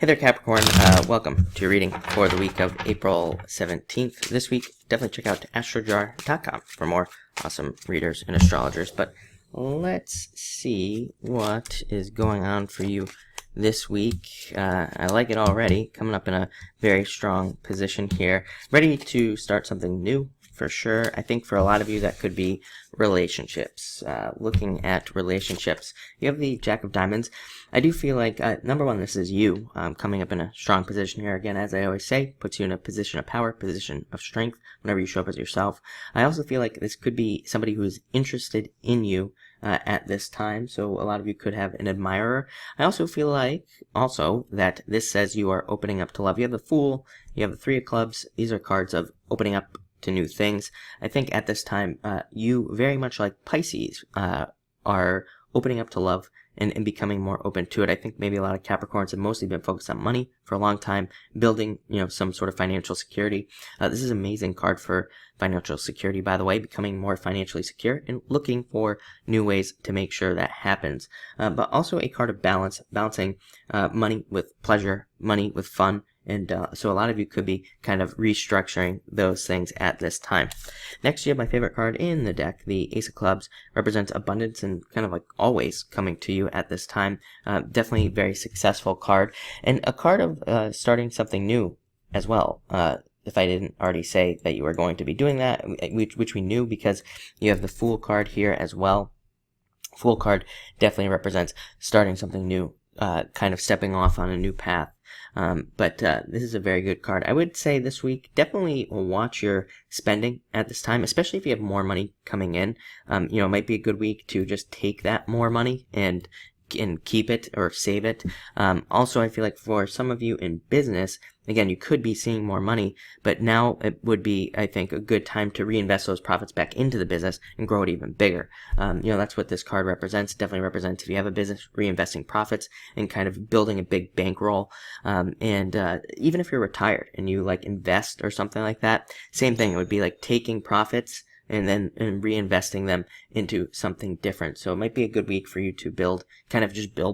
Hey there, Capricorn. Welcome to your reading for the week of April 17th. This week, definitely check out astrojar.com for more awesome readers and astrologers. But let's see what is going on for you this week. I like it already. Coming up in a very strong position here. Ready to start something new. For sure. I think for a lot of you that could be relationships. Looking at relationships, you have the Jack of Diamonds. I do feel like, number one, this is you coming up in a strong position here. Again, as I always say, puts you in a position of power, position of strength whenever you show up as yourself. I also feel like this could be somebody who is interested in you at this time. So a lot of you could have an admirer. I also feel like that this says you are opening up to love. You have the Fool, you have the Three of Clubs. These are cards of opening up to new things. I think at this time, you very much like Pisces are opening up to love and becoming more open to it. I think maybe a lot of Capricorns have mostly been focused on money for a long time, building, some sort of financial security. This is an amazing card for financial security, by the way, becoming more financially secure and looking for new ways to make sure that happens. But also a card of balance, balancing money with pleasure, money with fun. And so a lot of you could be kind of restructuring those things at this time. Next, you have my favorite card in the deck. The Ace of Clubs represents abundance and kind of like always coming to you at this time. Definitely a very successful card. And a card of starting something new as well. If I didn't already say that you were going to be doing that, which we knew because you have the Fool card here as well. Fool card definitely represents starting something new, kind of stepping off on a new path. But this is a very good card. I would say this week, definitely watch your spending at this time, especially if you have more money coming in. It might be a good week to just take that more money and keep it or save it. Also, I feel like for some of you in business, again, you could be seeing more money, but now it would be, I think, a good time to reinvest those profits back into the business and grow it even bigger. That's what this card represents. It definitely represents if you have a business, reinvesting profits and kind of building a big bankroll. Even if you're retired and you like invest or something like that, same thing. It would be like taking profits and then reinvesting them into something different. So it might be a good week for you to build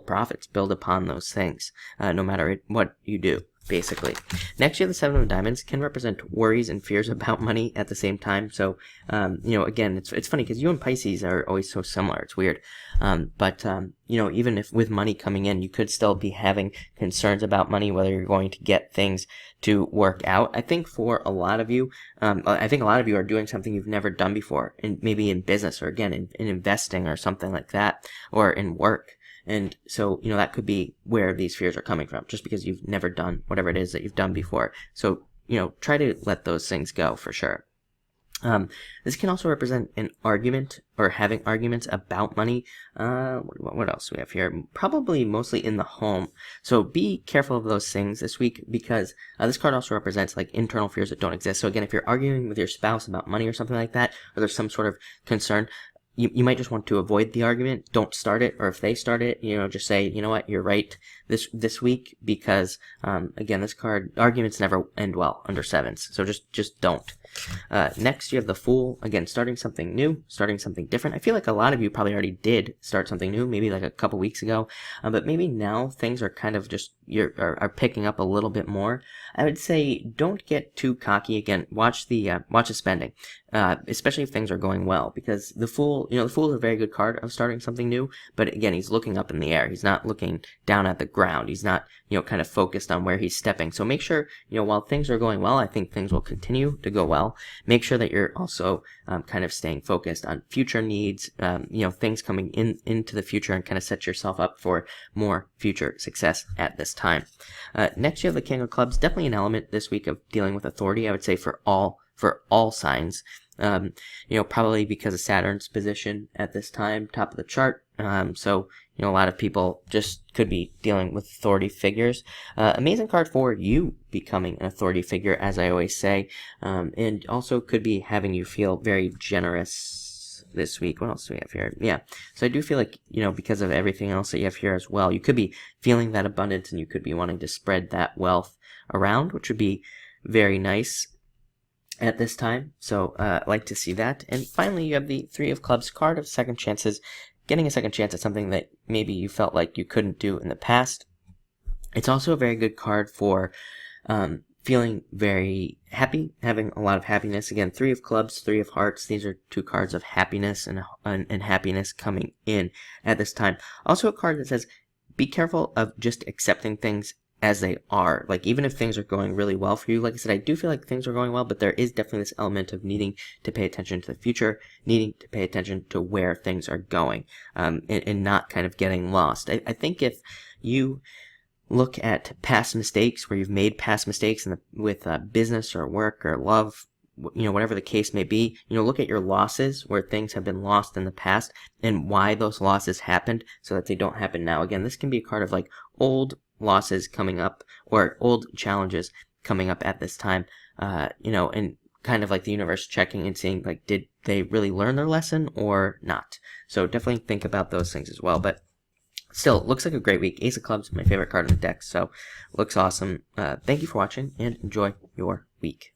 profits, build upon those things, no matter what you do, basically. Next, you have the Seven of Diamonds. Can represent worries and fears about money at the same time. So, again, it's funny because you and Pisces are always so similar. It's weird. Even if with money coming in, you could still be having concerns about money, whether you're going to get things to work out. I think for a lot of you, are doing something you've never done before, maybe in business or again, in investing or something like that, or in work. And so, that could be where these fears are coming from, just because you've never done whatever it is that you've done before. So, try to let those things go for sure. This can also represent an argument or having arguments about money. What else do we have here? Probably mostly in the home. So be careful of those things this week because this card also represents like internal fears that don't exist. So again, if you're arguing with your spouse about money or something like that, or there's some sort of concern, you might just want to avoid the argument. Don't start it, or if they start it, just say, you know what, you're right this week because, again, this card, arguments never end well under sevens, so just don't. Next, you have the Fool. Again, starting something new, starting something different. I feel like a lot of you probably already did start something new, maybe like a couple weeks ago, but maybe now things are kind of just, are picking up a little bit more. I would say don't get too cocky. Again, watch the spending, especially if things are going well, because the Fool, the Fool is a very good card of starting something new, but again, he's looking up in the air. He's not looking down at the ground. He's not, kind of focused on where he's stepping. So make sure, while things are going well, I think things will continue to go well. Make sure that you're also kind of staying focused on future needs, things coming into the future, and kind of set yourself up for more future success at this time. Next, you have the King of Clubs. Definitely an element this week of dealing with authority, I would say, for all signs. Probably because of Saturn's position at this time, top of the chart. So a lot of people just could be dealing with authority figures. Amazing card for you becoming an authority figure, as I always say, and also could be having you feel very generous this week. What else do we have here? Yeah, so I do feel like, because of everything else that you have here as well, you could be feeling that abundance and you could be wanting to spread that wealth around, which would be very nice at this time. So I like to see that. And finally, you have the Three of Clubs card of second chances. Getting a second chance at something that maybe you felt like you couldn't do in the past. It's also a very good card for feeling very happy, having a lot of happiness. Again, 3 of clubs, 3 of hearts. These are 2 cards of happiness and happiness coming in at this time. Also a card that says, be careful of just accepting things as they are. Like, even if things are going really well for you, like I said, I do feel like things are going well, but there is definitely this element of needing to pay attention to the future, needing to pay attention to where things are going, and not kind of getting lost. I think if you look at past mistakes, where you've made past mistakes with business or work or love, whatever the case may be, look at your losses, where things have been lost in the past and why those losses happened so that they don't happen now. Again, this can be a card of like old losses coming up or old challenges coming up at this time, and kind of like the universe checking and seeing, like, did they really learn their lesson or not? So definitely think about those things as well. But still, looks like a great week. Ace of Clubs, my favorite card in the deck, so looks awesome. Thank you for watching, and enjoy your week.